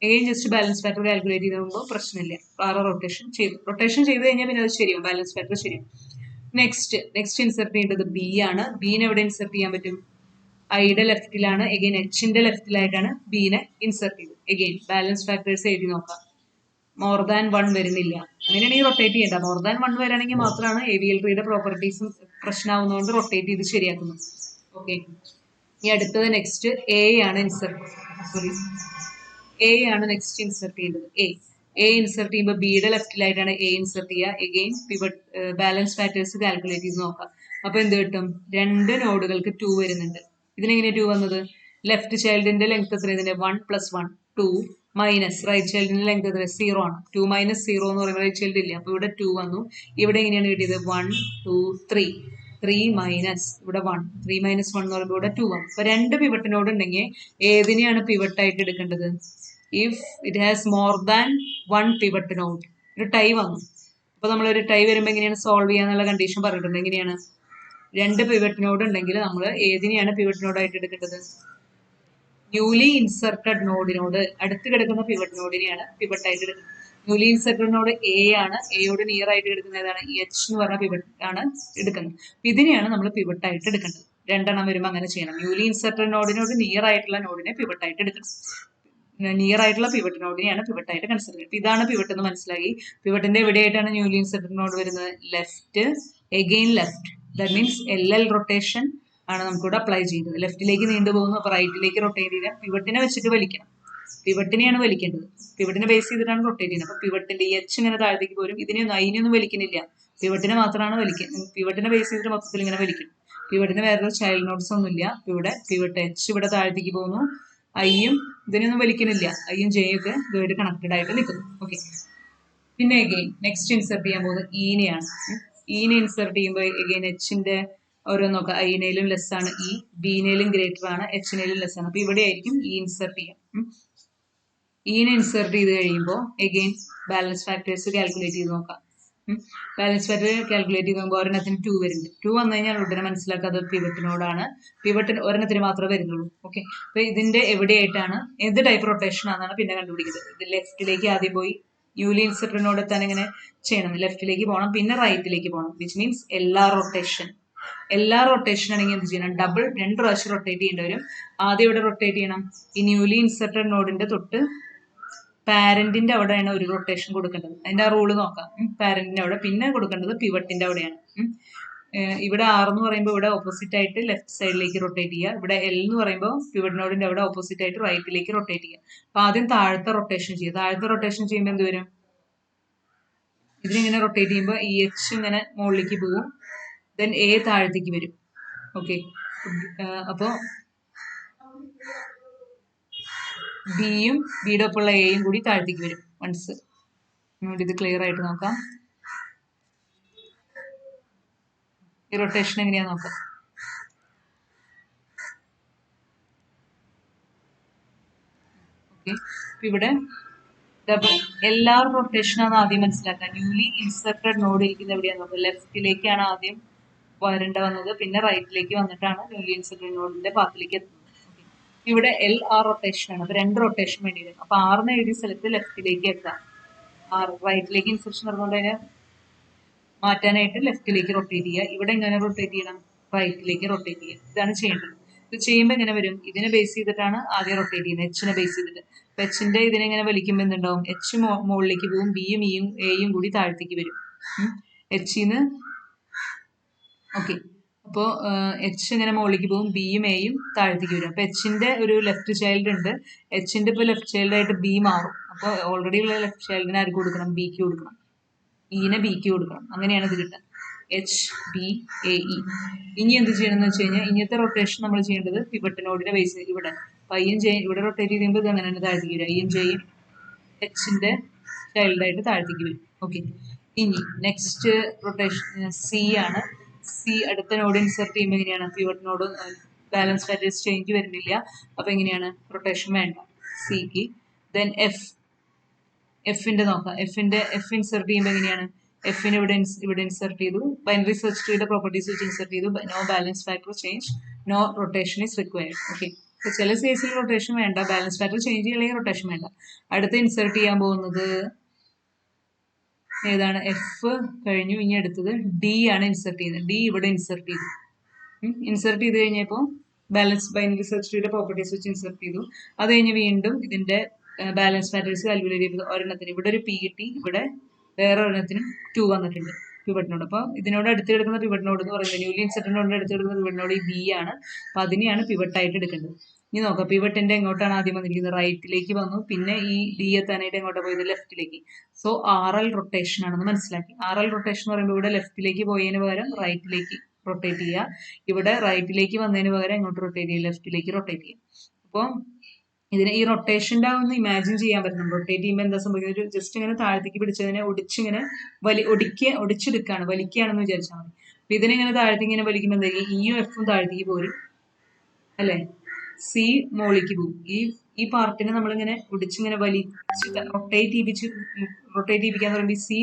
Again just balance factor calculate ചെയ്തുമ്പോൾ പ്രശ്നമില്ല. RR റൊട്ടേഷൻ ചെയ്തു. റൊട്ടേഷൻ ചെയ്ത് കഴിഞ്ഞാൽ പിന്നെ അത് ശരിയാവും, ബാലൻസ് ഫാക്ടർ ശരിയാവും. നെക്സ്റ്റ് ഇൻസെർട്ട് ചെയ്യേണ്ടത് B ആണ്. ബീനെ എവിടെ ഇൻസെർട്ട് ചെയ്യാൻ പറ്റും, Iയുടെ ലെഫ്റ്റിലാണ്. എഗെയിൻ Hന്റെ ലെഫ്റ്റിലായിട്ടാണ് ബീനെ ഇൻസെർട്ട് ചെയ്തത്. എഗെയിൻ ബാലൻസ് ഫാക്ടേഴ്സ് എഴുതി നോക്കാം. മോർ ദാൻ 1 വരുന്നില്ല. അങ്ങനെയാണെങ്കിൽ റൊട്ടേറ്റ് ചെയ്യേണ്ട. മോർ ദാൻ 1 വരാണെങ്കിൽ മാത്രമാണ് AVL ട്രീയുടെ പ്രോപ്പർട്ടീസും പ്രശ്നമാവുന്നതുകൊണ്ട് റൊട്ടേറ്റ് ചെയ്ത് ശരിയാക്കുന്നത്. ഓക്കെ, ഇനി അടുത്തത് നെക്സ്റ്റ് A ആണ് ഇൻസെർട്ട് ചെയ്യേണ്ടത്. A ഇൻസെർട്ട് ചെയ്യുമ്പോൾ ബിയുടെ ലെഫ്റ്റിലായിട്ടാണ് A ഇൻസെർട്ട് ചെയ്യുക. Again pivot balance factors calculate ചെയ്ത് നോക്കാം. അപ്പൊ എന്ത് കിട്ടും, 2 നോഡുകൾക്ക് 2 വരുന്നുണ്ട്. ഇതിനെങ്ങനെ 2 വന്നത്, ലെഫ്റ്റ് ചൈൽഡിന്റെ ലെങ്ത് എത്ര, ഇതിന്റെ 1 + 1 2 മൈനസ് റൈറ്റ് ചൈൽഡിന്റെ ലെങ്ത് എത്ര, 0 ആണ്. 2 - 0 എന്ന് പറയുമ്പോൾ റൈറ്റ് ചൈൽഡ് ഇല്ല. അപ്പൊ ഇവിടെ 2 വന്നു. ഇവിടെ എങ്ങനെയാണ് കിട്ടിയത്, 1 2 3 3 മൈനസ് ഇവിടെ 1 3 - 1 എന്ന് പറയുമ്പോൾ ഇവിടെ 2 വന്നു. അപ്പൊ 2 പിവറ്റിനോട് ഉണ്ടെങ്കിൽ ഏതിനെയാണ് പിവട്ടായിട്ട് എടുക്കേണ്ടത്, if it has more than 1 pivot node. ഒരു ടൈ വന്നു. അപ്പൊ നമ്മളൊരു ടൈ വരുമ്പോൾ എങ്ങനെയാണ് സോൾവ് ചെയ്യാന്നുള്ള കണ്ടീഷൻ പറഞ്ഞിട്ടുണ്ട്. എങ്ങനെയാണ്, 2 പിവറ്റ് നോഡ് ഉണ്ടെങ്കിൽ നമ്മൾ ഏതിനെയാണ് പിവറ്റ് നോഡായിട്ട് എടുക്കേണ്ടത്, ന്യൂലി ഇൻസെർട്ടഡ് നോഡിനോട് അടുത്ത് കിടക്കുന്ന പിവറ്റ് നോഡിനെയാണ് പിവട്ടായിട്ട് എടുക്കുന്നത്. ന്യൂലി ഇൻസെർട്ടഡ് നോഡ് A ആണ്. എയോട് നിയർ ആയിട്ട് എടുക്കുന്ന ഏതാണ്, H എന്ന് പറഞ്ഞ പിവറ്റ് ആണ് എടുക്കുന്നത്. ഇതിനെയാണ് നമ്മൾ പിവട്ടായിട്ട് എടുക്കേണ്ടത്. 2 എണ്ണം വരുമ്പോൾ അങ്ങനെ ചെയ്യണം. ന്യൂലി ഇൻസെർട്ടഡ് നോഡിനോട് നിയർ ആയിട്ടുള്ള നോഡിനെ പിവട്ടായിട്ട് എടുക്കണം. നിയർ ആയിട്ടുള്ള പിവറ്റ് നോഡിനെയാണ് പിവറ്റ് ആയിട്ട് കൺസിഡർ ചെയ്യുന്നത്. ഇതാണ് പിവറ്റ് എന്ന് മനസ്സിലായി. പിവറ്റിന്റെ എവിടെയായിട്ടാണ് ന്യൂലി ഇൻസർട്ടഡ് നോഡ് വരുന്നത്? Left, again left. That means LL rotation ആണ് നമുക്കിവിടെ അപ്ലൈ ചെയ്യുന്നത്. ലെഫ്റ്റിലേക്ക് നീണ്ടുപോകുന്നു, അപ്പൊ റൈറ്റിലേക്ക് റൊട്ടേറ്റ് ചെയ്യാം. പിവറ്റിനെ വെച്ചിട്ട് വലിക്കണം, പിവറ്റിനെയാണ് വലിക്കേണ്ടത്. പിവറ്റിനെ ബേസ് ചെയ്തിട്ടാണ് റൊട്ടേറ്റ് ചെയ്യുന്നത്. അപ്പൊ പിവറ്റിന്റെ H ഇങ്ങനെ താഴത്തേക്ക് പോരും. അതിനൊന്നും വലിക്കുന്നില്ല, പിവറ്റിനെ മാത്രമാണ് വലിക്കുന്നത്. പിവറ്റിനെ ബേസ് ചെയ്തിട്ട് മൊത്തത്തിൽ ഇങ്ങനെ വലിക്കും. പിവറ്റിന് വേറൊരു ചൈൽഡ് നോട്ട്സ് ഒന്നുമില്ല. ഇവിടെ പിവറ്റ് H ഇവിടെ താഴത്തേക്ക് പോകുന്നു. ഐയും ഇതിനൊന്നും വലിക്കുന്നില്ല, ഐയും ജെയും ഒക്കെ ഇതുമായിട്ട് കണക്റ്റഡ് ആയിട്ട് നിൽക്കുന്നു. ഓക്കെ, പിന്നെ എഗെയിൻ നെക്സ്റ്റ് ഇൻസെർട്ട് ചെയ്യാൻ പോകുന്നത് ഈനെയാണ്. ഈനെ ഇൻസെർട്ട് ചെയ്യുമ്പോൾ എഗെയിൻ എച്ചിന്റെ ഓരോ നോക്കാം. ഐനയിലും ലെസ് ആണ് ഇ, ബീനയിലും ഗ്രേറ്റർ ആണ്, എച്ചിനയിലും ലെസ് ആണ്. അപ്പൊ ഇവിടെ ആയിരിക്കും ഇ ഇൻസെർട്ട് ചെയ്യാം. ഈനെ ഇൻസെർട്ട് ചെയ്ത് കഴിയുമ്പോൾ എഗെയിൻ ബാലൻസ് ഫാക്ടേഴ്സ് കാൽക്കുലേറ്റ് ചെയ്ത് നോക്കാം. ബാലൻസ് ഫാക്ടർ കാൽക്കുലേറ്റ് ചെയ്ത് നോക്കുമ്പോൾ ഒരെണ്ണത്തിന് 2 വരുന്നുണ്ട്. 2 വന്നു കഴിഞ്ഞാൽ ഉടനെ മനസ്സിലാക്കാതെ പിവറ്റിനോടാണ്. പിവറ്റിന് ഒരെണ്ണത്തിന് മാത്രമേ വരുന്നുള്ളൂ. ഓക്കെ, അപ്പൊ ഇതിന്റെ എവിടെയായിട്ടാണ് എന്ത് ടൈപ്പ് റൊട്ടേഷൻ ആണെന്നാണ് പിന്നെ കണ്ടുപിടിക്കുന്നത്. ഇത് ലെഫ്റ്റിലേക്ക് ആദ്യം പോയി ന്യൂലി ഇൻസെർട്ടഡിനോട് എത്താൻ എങ്ങനെ ചെയ്യണം? ലെഫ്റ്റിലേക്ക് പോകണം, പിന്നെ റൈറ്റിലേക്ക് പോകണം. വിച്ച് മീൻസ് എല്ലാ റൊട്ടേഷൻ ആണെങ്കിൽ എന്ത് ചെയ്യണം? ഡബിൾ 2 പ്രാവശ്യം റൊട്ടേറ്റ് ചെയ്യേണ്ടി വരും. ആദ്യം ഇവിടെ റൊട്ടേറ്റ് ചെയ്യണം, ഈ ന്യൂലി ഇൻസെർട്ടഡ് നോഡിന്റെ തൊട്ട് പാരന്റിന്റെ അവിടെയാണ് ഒരു റൊട്ടേഷൻ കൊടുക്കേണ്ടത്. അതിന്റെ ആ റൂള് നോക്കാം. പാരന്റിന്റെ അവിടെ, പിന്നെ കൊടുക്കേണ്ടത് പിവറ്റിന്റെ അവിടെയാണ്. ഇവിടെ R എന്ന് പറയുമ്പോൾ ഇവിടെ ഓപ്പോസിറ്റ് ആയിട്ട് ലെഫ്റ്റ് സൈഡിലേക്ക് റൊട്ടേറ്റ് ചെയ്യുക. ഇവിടെ L എന്ന് പറയുമ്പോൾ പിവറ്റ് നോഡിന്റെ അവിടെ ഓപ്പോസിറ്റ് ആയിട്ട് റൈറ്റിലേക്ക് റൊട്ടേറ്റ് ചെയ്യുക. അപ്പൊ ആദ്യം താഴത്തെ റൊട്ടേഷൻ ചെയ്യുക. താഴത്തെ റൊട്ടേഷൻ ചെയ്യുമ്പോൾ എന്ത് വരും? ഇതിനിങ്ങനെ റൊട്ടേറ്റ് ചെയ്യുമ്പോൾ ഈ H ഇങ്ങനെ മുകളിലേക്ക് പോകും, ദെൻ A താഴത്തേക്ക് വരും. ഓക്കെ, അപ്പോൾ ബിയും ബിയുടെ ഒപ്പമുള്ള എയും കൂടി താഴത്തേക്ക് വരും. വൺസ് ഇത് ക്ലിയർ ആയിട്ട് നോക്കാം. ഈ റൊട്ടേഷൻ എങ്ങനെയാ നോക്കാം. ഓക്കെ, ഇവിടെ ഡബിൾ LR റൊട്ടേഷനാണ് ആദ്യം മനസ്സിലാക്കുക. ന്യൂലി ഇൻസെർട്ടഡ് നോഡ് ഇരിക്കുന്നത് എവിടെയാന്ന് നോക്കുക. ലെഫ്റ്റിലേക്കാണ് ആദ്യം വരേണ്ട വന്നത്, പിന്നെ റൈറ്റിലേക്ക് വന്നിട്ടാണ് ന്യൂലി ഇൻസെർട്ടഡ് നോഡിന്റെ പാത്തിലേക്ക് എത്തുന്നത്. ഇവിടെ LR റൊട്ടേഷൻ ആണ്. അപ്പൊ 2 റൊട്ടേഷൻ വേണ്ടി വരും. അപ്പൊ ആറിന് എഴുതിയ സ്ഥലത്ത് ലെഫ്റ്റിലേക്ക് എത്താം. റൈറ്റിലേക്ക് ഇൻസെർഷൻ നടന്നുകൊണ്ട് അതിനെ മാറ്റാനായിട്ട് ലെഫ്റ്റിലേക്ക് റൊട്ടേറ്റ് ചെയ്യുക. ഇവിടെ എങ്ങനെ റൊട്ടേറ്റ് ചെയ്യണം? റൈറ്റിലേക്ക് റൊട്ടേറ്റ് ചെയ്യുക. ഇതാണ് ചെയ്യേണ്ടത്. ഇത് ചെയ്യുമ്പോൾ എങ്ങനെ വരും? ഇതിനെ ബേസ് ചെയ്തിട്ടാണ് ആദ്യം റൊട്ടേറ്റ് ചെയ്യുന്നത്, Hനെ ബേസ് ചെയ്തിട്ട്. അപ്പൊ Hന്റെ ഇതിനെങ്ങനെ വലിക്കുമ്പോൾ എന്തുണ്ടാവും? H മുകളിലേക്ക് പോകും, ബിയും ഇയും എയും കൂടി താഴത്തേക്ക് വരും. Hന്ന് ഓക്കെ, അപ്പോൾ H ഇങ്ങനെ മുകളിലേക്ക് പോകും, ബിയും എയും താഴത്തേക്ക് വരും. അപ്പൊ Hന്റെ ഒരു ലെഫ്റ്റ് ചൈൽഡ് ഉണ്ട്. Hന്റെ ഇപ്പോൾ ലെഫ്റ്റ് ചൈൽഡ് ആയിട്ട് ബി മാറും. അപ്പോൾ ഓൾറെഡി ഉള്ള ലെഫ്റ്റ് ചൈൽഡിന് ആർക്ക് കൊടുക്കണം? ബിക്ക് കൊടുക്കണം. ഇനെ ബിക്ക് കൊടുക്കണം. അങ്ങനെയാണ് ഇത് കിട്ടുക, HBAE. ഇനി എന്ത് ചെയ്യണമെന്ന് വെച്ച് കഴിഞ്ഞാൽ ഇങ്ങനത്തെ റൊട്ടേഷൻ നമ്മൾ ചെയ്യേണ്ടത് പിവറ്റ് നോഡിനെ ബേസ് ഇവിടെ പയ്യും ജെയും ഇവിടെ റൊട്ടേറ്റ് ചെയ്യുമ്പോൾ ഇത് അങ്ങനെ തന്നെ താഴത്തേക്ക് വരും. ഐയും ജെയും Hന്റെ ചൈൽഡായിട്ട് താഴത്തേക്ക് വരും. ഓക്കെ, ഇനി നെക്സ്റ്റ് റൊട്ടേഷൻ സി ആണ്. സി അടുത്ത നോഡ് ഇൻസെർട്ട് ചെയ്യുമ്പോൾ എങ്ങനെയാണ്? Pivot node balance factors change വരുന്നില്ല. അപ്പൊ എങ്ങനെയാണ്? റൊട്ടേഷൻ വേണ്ട സിക്ക്. ദെൻ എഫിന്റെ നോക്കാം. എഫ് ഇൻസെർട്ട് ചെയ്യുമ്പോൾ എങ്ങനെയാണ്? എഫിന് ഇവിടെ ഇൻസെർട്ട് ചെയ്തു, ബൈനറി സെർച്ച് ട്രീയുടെ പ്രോപ്പർട്ടീസ് വെച്ച് ഇൻസെർട്ട് ചെയ്തു. No balance factor change, no rotation is required. Okay, ചില കേസിൽ റൊട്ടേഷൻ വേണ്ട, ബാലൻസ് ഫാക്ടർ ചേഞ്ച് ചെയ്യണമെങ്കിൽ റൊട്ടേഷൻ വേണ്ട. അടുത്ത് ഇൻസെർട്ട് ചെയ്യാൻ പോകുന്നത് ഏതാണ്? എഫ് കഴിഞ്ഞു. ഇനി അടുത്തത് ഡി ആണ് ഇൻസെർട്ട് ചെയ്യുന്നത്. ഡി ഇവിടെ ഇൻസെർട്ട് ചെയ്തു. ഇൻസെർട്ട് ചെയ്ത് കഴിഞ്ഞപ്പോൾ ബാലൻസ് ബൈനറി സെർച്ച് ട്രീയുടെ പ്രോപ്പർട്ടീസ് വെച്ച് ഇൻസെർട്ട് ചെയ്തു. അത് കഴിഞ്ഞ് വീണ്ടും ഇതിന്റെ ബാലൻസ് ഫാക്ടേഴ്സ് കാൽക്കുലേറ്റ് ചെയ്ത് ഒരെണ്ണത്തിന് ഇവിടെ ഒരു പി കിട്ടി, ഇവിടെ വേറെ ഒരെണ്ണത്തിനും 2 വന്നിട്ടുണ്ട് പിവറ്റ് നോഡ്. അപ്പോൾ ഇതിനോട് അടുത്ത് കിടക്കുന്ന പിവറ്റ് നോഡ് എന്ന് പറയുന്നത് ന്യൂലി ഇൻസെർട്ടഡ് നോഡിന്റെ അടുത്ത് കിടക്കുന്ന പിവറ്റ് നോഡ് ഈ ബി ആണ്. അപ്പൊ അതിനെയാണ് പിവറ്റ് ആയിട്ട് എടുക്കേണ്ടത്. ഇനി നോക്കാം, പിവറ്റിന്റെ എങ്ങോട്ടാണ് ആദ്യം വന്നിരിക്കുന്നത്? റൈറ്റിലേക്ക് വന്നു, പിന്നെ ഈ ഡി എത്താനായിട്ട് എങ്ങോട്ടാണ് പോയത്? ലെഫ്റ്റിലേക്ക്. സോ RL റൊട്ടേഷൻ ആണെന്ന് മനസ്സിലാക്കി. RL റൊട്ടേഷൻ എന്ന് പറയുമ്പോൾ ഇവിടെ ലെഫ്റ്റിലേക്ക് പോയതിന് പകരം റൈറ്റിലേക്ക് റൊട്ടേറ്റ് ചെയ്യുക. ഇവിടെ റൈറ്റിലേക്ക് വന്നതിന് പകരം എങ്ങോട്ട് റൊട്ടേറ്റ് ചെയ്യുക? ലെഫ്റ്റിലേക്ക് റൊട്ടേറ്റ് ചെയ്യുക. അപ്പോൾ ഇതിനെ ഈ റൊട്ടേഷന്റെ ഒന്ന് ഇമാജിൻ ചെയ്യാൻ പറ്റും. റൊട്ടേറ്റ് ചെയ്യുമ്പോൾ എന്താ സംഭവിക്കുന്നത്? ഒരു ജസ്റ്റ് ഇങ്ങനെ താഴത്തേക്ക് പിടിച്ചതിനെ ഒടിച്ചിങ്ങനെ ഒടിച്ചെടുക്കുകയാണ്, വലിക്കുകയാണെന്ന് വിചാരിച്ചാൽ മതി. അപ്പൊ ഇതിനെങ്ങനെ താഴത്തേക്ക് ഇങ്ങനെ വലിക്കുമ്പോൾ എന്തായിരിക്കും? ഇയും എഫും താഴത്തേക്ക് പോരും അല്ലെ, സി മുകളിലേക്ക് പോകും. ഈ പാർട്ടിനെ നമ്മളിങ്ങനെ ഒടിച്ചിങ്ങനെ വലിച്ച് റൊട്ടേറ്റ് ചെയ്യിപ്പിക്കാന്ന് പറയുമ്പോൾ സി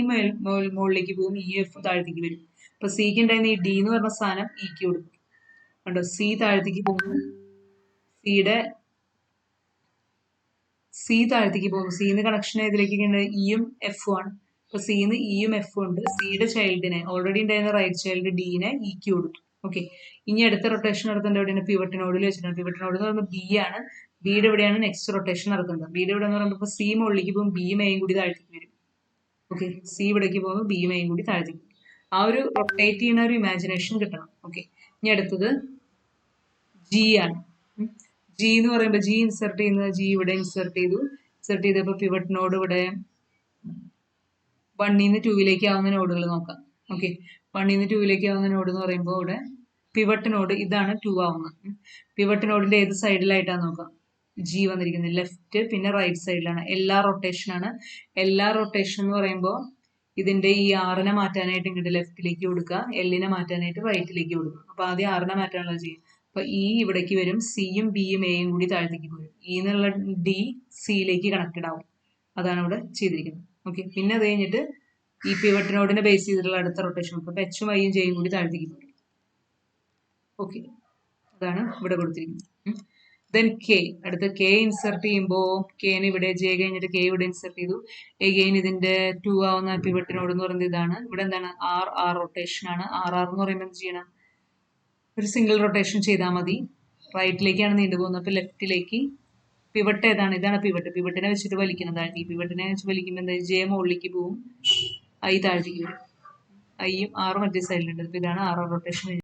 മുകളിലേക്ക് പോകും, ഇ എഫ് താഴത്തേക്ക് വരും. അപ്പൊ സിക്ക് ഉണ്ടായിരുന്ന ഈ ഡി എന്ന് പറഞ്ഞ സാധനം ഇക്ക് കൊടുക്കും. കണ്ടോ, സി താഴത്തേക്ക് പോകുന്നു, സി താഴത്തേക്ക് പോകുന്നു. സിന്ന് കണക്ഷൻ ഏതിലേക്ക് ഇയും എഫും ആണ്. അപ്പൊ സിന്ന് ഇയും എഫും ഉണ്ട്. സിയുടെ ചൈൽഡിനെ ഓൾറെഡി ഉണ്ടായിരുന്ന റൈറ്റ് ചൈൽഡ് ഡീനെ ഇക്ക് കൊടുത്തു. ഓക്കെ, ഇനി അടുത്ത റൊട്ടേഷൻ നടത്തുന്നത് എവിടെയാണ്? പിവട്ടിനോഡിൽ വെച്ചിട്ടാണ്. പിവട്ടിനോട് എന്ന് പറയുമ്പോൾ ബി ആണ്. ബിയുടെ എവിടെയാണ് നെക്സ്റ്റ് റൊട്ടേഷൻ നടക്കുന്നത്. ബിയുടെ ഇവിടെ എന്ന് പറയുമ്പോൾ സി മുകളിലേക്ക് പോകും, ബിയും എയും കൂടി താഴത്തേക്ക് വരും. ഓക്കെ, സി ഇവിടേക്ക് പോകുമ്പോൾ ബിയും എയും കൂടി താഴത്തേക്ക് വരും. ആ ഒരു റൊട്ടേറ്റ് ചെയ്യുന്ന ഒരു ഇമാജിനേഷൻ കിട്ടണം. ഓക്കെ, ഇനി അടുത്തത് ജി ആണ്. ജി എന്ന് പറയുമ്പോൾ ജി ഇൻസെർട്ട് ചെയ്യുന്നത്, ജി ഇവിടെ ഇൻസെർട്ട് ചെയ്തപ്പോൾ പിവട്ടിനോട് ഇവിടെ 1 നിന്ന് 2 ആവുന്ന നോഡുകൾ നോക്കാം. ഓക്കെ, 1 നിന്ന് 2 ആവുന്ന നോഡ് എന്ന് പറയുമ്പോൾ ഇവിടെ പിവട്ട് നോഡ് ഇതാണ് 2 ആവുന്നത്. പിവട്ട് നോഡിന്റെ ഏത് സൈഡിലായിട്ടാണ് നോക്കാം? ജി വന്നിരിക്കുന്നത് ലെഫ്റ്റ്, പിന്നെ റൈറ്റ് സൈഡിലാണ്. എല്ലാ റൊട്ടേഷൻ ആണ്. എല്ലാ റൊട്ടേഷൻ എന്ന് പറയുമ്പോൾ ഇതിന്റെ ഈ ആറിനെ മാറ്റാനായിട്ട് ഇങ്ങോട്ട് ലെഫ്റ്റിലേക്ക് കൊടുക്കുക, എല്ലിനെ മാറ്റാനായിട്ട് റൈറ്റിലേക്ക് കൊടുക്കുക. അപ്പൊ ആദ്യം ആറിനെ മാറ്റാനുള്ള ചെയ്യും. അപ്പൊ ഇ ഇവിടേക്ക് വരും, സിയും ബിയും എയും കൂടി താഴത്തേക്ക് വരും. ഇ എന്നുള്ള ഡി സിയിലേക്ക് കണക്റ്റഡ് ആവും. അതാണ് ഇവിടെ ചെയ്തിരിക്കുന്നത്. ഓക്കെ, പിന്നെ അത് കഴിഞ്ഞിട്ട് ഈ പിവട്ട് നോഡിനെ ബേസ് ചെയ്തിട്ടുള്ള അടുത്ത റൊട്ടേഷൻ നോക്കാം. എച്ചും ഐയും ജെയും കൂടി താഴത്തേക്ക് പോകും. ഓക്കെ, അതാണ് ഇവിടെ കൊടുത്തിരിക്കുന്നത്. ദെൻ കെ, അടുത്ത കെ ഇൻസെർട്ട് ചെയ്യുമ്പോൾ കെന് ഇവിടെ ജെ കഴിഞ്ഞിട്ട് കെ ഇവിടെ ഇൻസെർട്ട് ചെയ്തു. എഗെയിൻ ഇതിന്റെ 2 ആവുന്ന പിവട്ട് നോഡ് എന്ന് പറയുന്നത് ഇതാണ്. ഇവിടെ എന്താണ്? ആർ റൊട്ടേഷൻ ആണ്. ആർ എന്ന് പറയുമ്പോൾ എന്ത് ചെയ്യണം? ഒരു സിംഗിൾ റൊട്ടേഷൻ ചെയ്താൽ മതി. റൈറ്റിലേക്കാണ് നീണ്ടുപോകുന്നത്. അപ്പോൾ ലെഫ്റ്റിലേക്ക് പിവട്ട് ഏതാണ്? ഇതാണ് പിവട്ട്. പിവട്ടിനെ വെച്ചിട്ട് വലിക്കുന്നതാണ്. ഈ പിവട്ടിനെ വെച്ച് വലിക്കുമ്പോൾ എന്താ? ജെ മുകളിലേക്ക് പോവും, ഐ താഴത്തേക്ക് വരും. ഐയും ആറും മറ്റേ സൈഡിലുണ്ട്. ഇതാണ് ആർ റൊട്ടേഷൻ.